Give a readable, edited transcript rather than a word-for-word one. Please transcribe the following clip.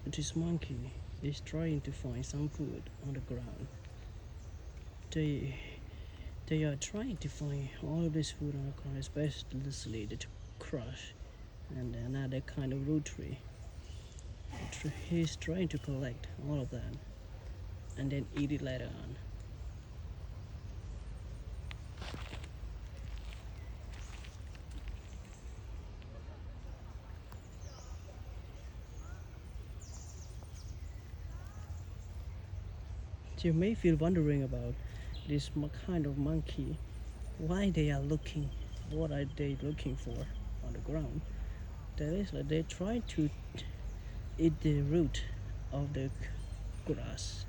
This monkey is trying to find some food on the ground. They they are trying to find all of this food on the ground, especially the crush and another kind of root tree. He's trying to collect all of that and then eat it later on. You may feel wondering about this kind of monkey, why they are looking, what are they looking for on the ground. That is like they try to eat the root of the grass.